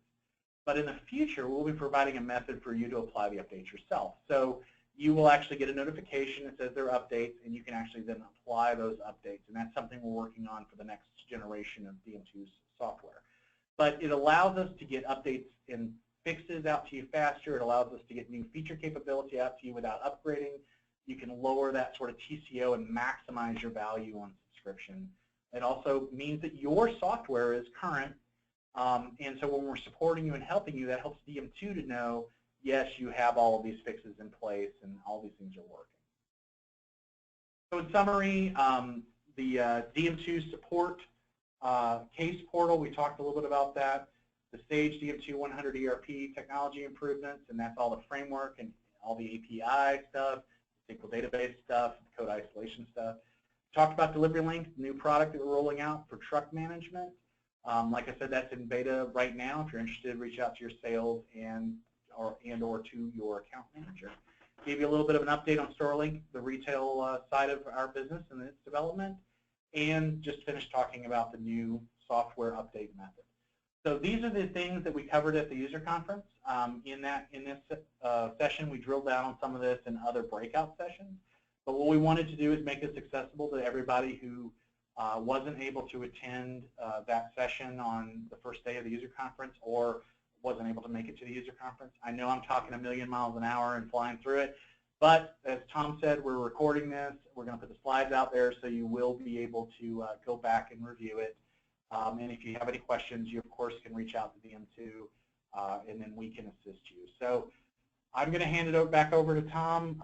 But in the future, we'll be providing a method for you to apply the updates yourself. So you will actually get a notification that says there are updates, and you can actually then apply those updates. And that's something we're working on for the next generation of DM2's software. But it allows us to get updates and fixes out to you faster. It allows us to get new feature capability out to you without upgrading. You can lower that sort of TCO and maximize your value on subscription. It also means that your software is current. And so when we're supporting you and helping you, that helps DM2 to know, yes, you have all of these fixes in place and all these things are working. So in summary, the DM2 support Case portal, we talked a little bit about that. The Sage DM2 100 ERP technology improvements, and that's all the framework and all the API stuff, SQL database stuff, code isolation stuff. Talked about DeliveryLink, new product that we're rolling out for truck management. Like I said, that's in beta right now. If you're interested, reach out to your sales and or to your account manager. Gave you a little bit of an update on StoreLink, the retail side of our business and its development, and just finished talking about the new software update method. So these are the things that we covered at the user conference. In this session, we drilled down on some of this in other breakout sessions. But what we wanted to do is make this accessible to everybody who wasn't able to attend that session on the first day of the user conference or wasn't able to make it to the user conference. I know I'm talking a million miles an hour and flying through it, but as Tom said, we're recording this. We're going to put the slides out there so you will be able to go back and review it. And if you have any questions, you of course can reach out to DM2 and then we can assist you. So I'm going to hand it back over to Tom,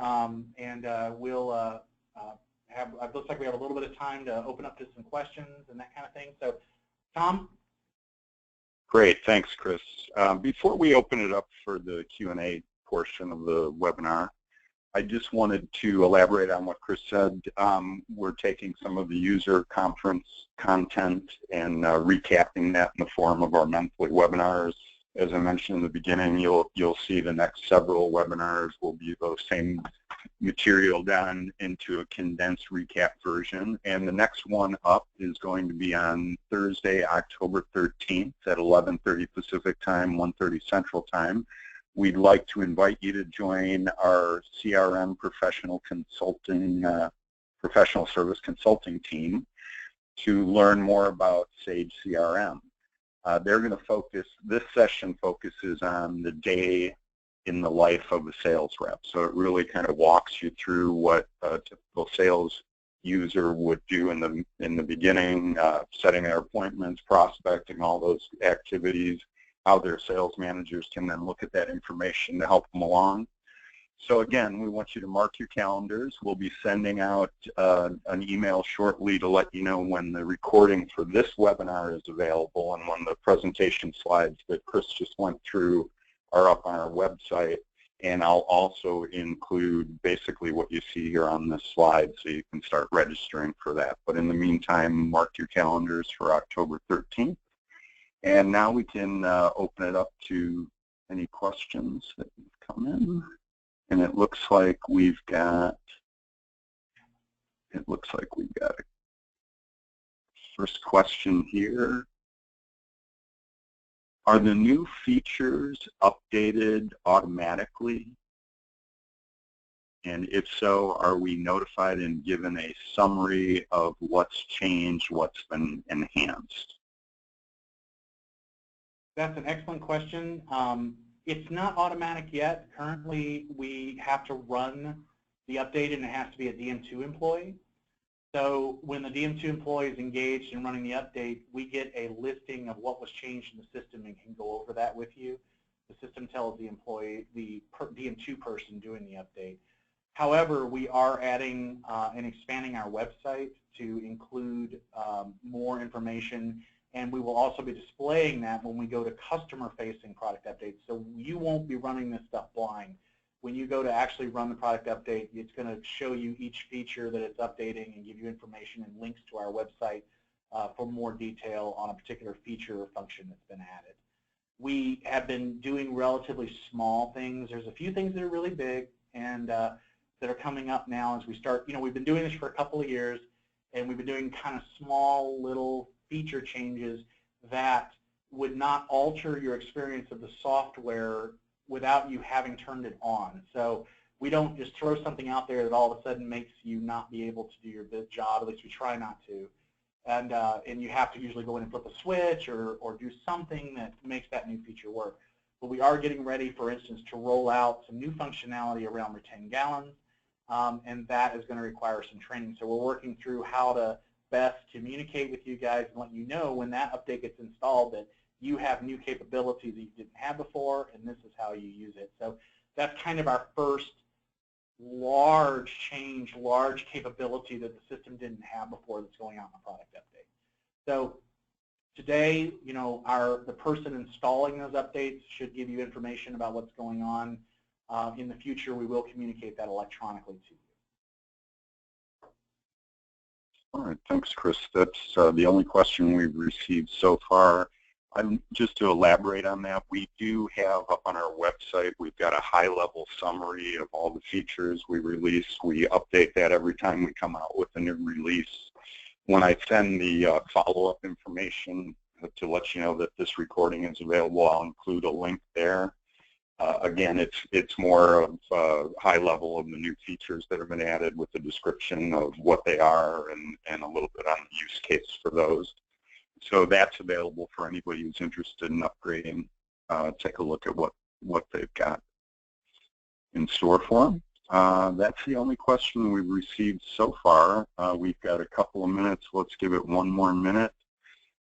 and we'll it looks like we have a little bit of time to open up to some questions and that kind of thing. So, Tom? Great, thanks, Chris. Before we open it up for the Q&A portion of the webinar, I just wanted to elaborate on what Chris said. We're taking some of the user conference content and recapping that in the form of our monthly webinars. As I mentioned in the beginning, you'll see the next several webinars will be those same material done into a condensed recap version. And the next one up is going to be on Thursday, October 13th at 11:30 Pacific Time, 1:30 Central Time. We'd like to invite you to join our CRM professional service consulting team to learn more about Sage CRM. They're going to focus, this session focuses on the day in the life of a sales rep. So it really kind of walks you through what a typical sales user would do in the beginning, setting their appointments, prospecting, all those activities, how their sales managers can then look at that information to help them along. So again, we want you to mark your calendars. We'll be sending out an email shortly to let you know when the recording for this webinar is available and when the presentation slides that Chris just went through are up on our website. And I'll also include basically what you see here on this slide so you can start registering for that. But in the meantime, mark your calendars for October 13th. And now we can open it up to any questions that have come in. And it looks like we've got a first question here. Are the new features updated automatically? And if so, are we notified and given a summary of what's changed, what's been enhanced? That's an excellent question. It's not automatic yet. Currently, we have to run the update, and it has to be a DM2 employee. So when the DM2 employee is engaged in running the update, we get a listing of what was changed in the system and can go over that with you. The system tells the employee, the DM2 person doing the update. However, we are adding and expanding our website to include more information, and we will also be displaying that when we go to customer-facing product updates. So you won't be running this stuff blind. When you go to actually run the product update, it's going to show you each feature that it's updating and give you information and links to our website for more detail on a particular feature or function that's been added. We have been doing relatively small things. There's a few things that are really big and that are coming up now as we start. You know, we've been doing this for a couple of years, and we've been doing kind of small little feature changes that would not alter your experience of the software without you having turned it on. So we don't just throw something out there that all of a sudden makes you not be able to do your job. At least we try not to. And you have to usually go in and flip a switch or do something that makes that new feature work. But we are getting ready, for instance, to roll out some new functionality around retained gallons, and that is going to require some training. So we're working through how to best communicate with you guys and let you know when that update gets installed that you have new capabilities that you didn't have before, and this is how you use it. So that's kind of our first large change, large capability that the system didn't have before that's going on in the product update. So Today, the person installing those updates should give you information about what's going on. In the future, we will communicate that electronically to you. All right, thanks, Chris. That's the only question we've received so far. Just to elaborate on that, we do have up on our website, we've got a high-level summary of all the features we release. We update that every time we come out with a new release. When I send the follow-up information to let you know that this recording is available, I'll include a link there. Again, it's more of high level of the new features that have been added with the description of what they are and a little bit on the use case for those. So that's available for anybody who's interested in upgrading. Take a look at what they've got in store for them. That's the only question we've received so far. We've got a couple of minutes. Let's give it one more minute.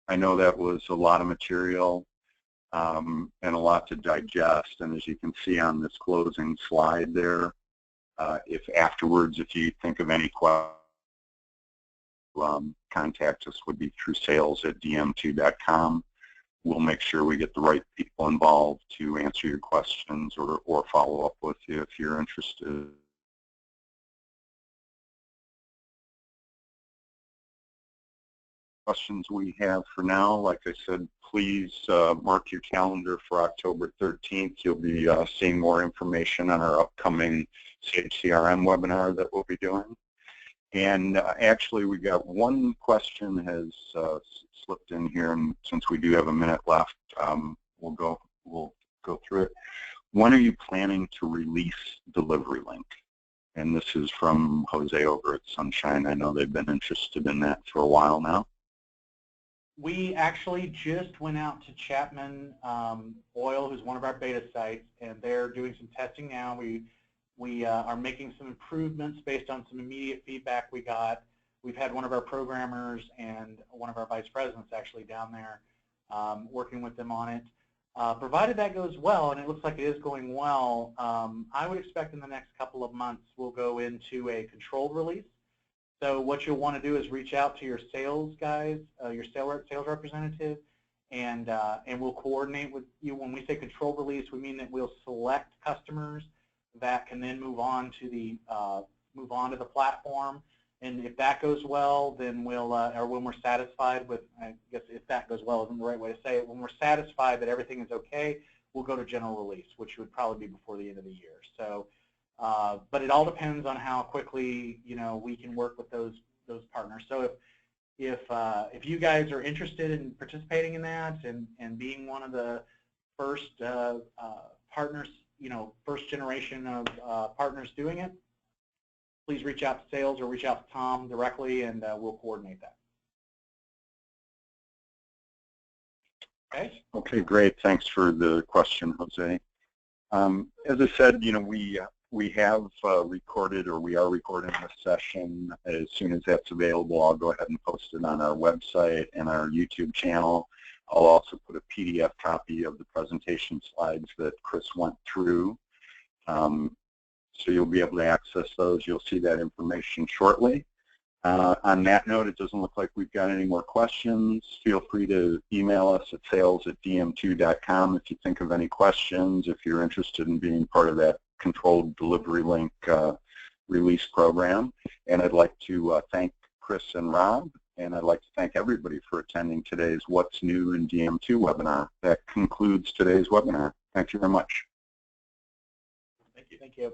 I know that was a lot of material and a lot to digest. And as you can see on this closing slide there, if afterwards, if you think of any questions, contact us would be through sales@dm2.com. We'll make sure we get the right people involved to answer your questions or follow up with you if you're interested. Questions we have for now, like I said, please mark your calendar for October 13th. You'll be seeing more information on our upcoming Sage CRM webinar that we'll be doing. And actually, we got one question has slipped in here, and since we do have a minute left, we'll go through it. When are you planning to release DeliveryLink? And this is from Jose over at Sunshine. I know they've been interested in that for a while now. We actually just went out to Chapman Oil, who's one of our beta sites, and they're doing some testing now. We are making some improvements based on some immediate feedback we got. We've had one of our programmers and one of our vice presidents actually down there working with them on it. Provided that goes well, and it looks like it is going well, I would expect in the next couple of months we'll go into a controlled release. So what you'll want to do is reach out to your sales guys, your sales representative, and we'll coordinate with you. When we say controlled release, we mean that we'll select customers that can then move on to the platform. And if that goes well, then we'll, or when we're satisfied with, I guess if that goes well isn't the right way to say it, when we're satisfied that everything is okay, we'll go to general release, which would probably be before the end of the year. So, but it all depends on how quickly, we can work with those partners. So if you guys are interested in participating in that and being one of the first partners, first generation of partners doing it, please reach out to sales or reach out to Tom directly, and we'll coordinate that. Okay. Okay, great. Thanks for the question, Jose. As I said, we have recorded, or we are recording this session. As soon as that's available, I'll go ahead and post it on our website and our YouTube channel. I'll also put a PDF copy of the presentation slides that Chris went through. So you'll be able to access those. You'll see that information shortly. On that note, it doesn't look like we've got any more questions. Feel free to email us at sales@dm2.com if you think of any questions, if you're interested in being part of that controlled DeliveryLink release program. And I'd like to thank Chris and Rob, and I'd like to thank everybody for attending today's What's New in DM2 webinar. That concludes today's webinar. Thank you very much. Thank you. Thank you.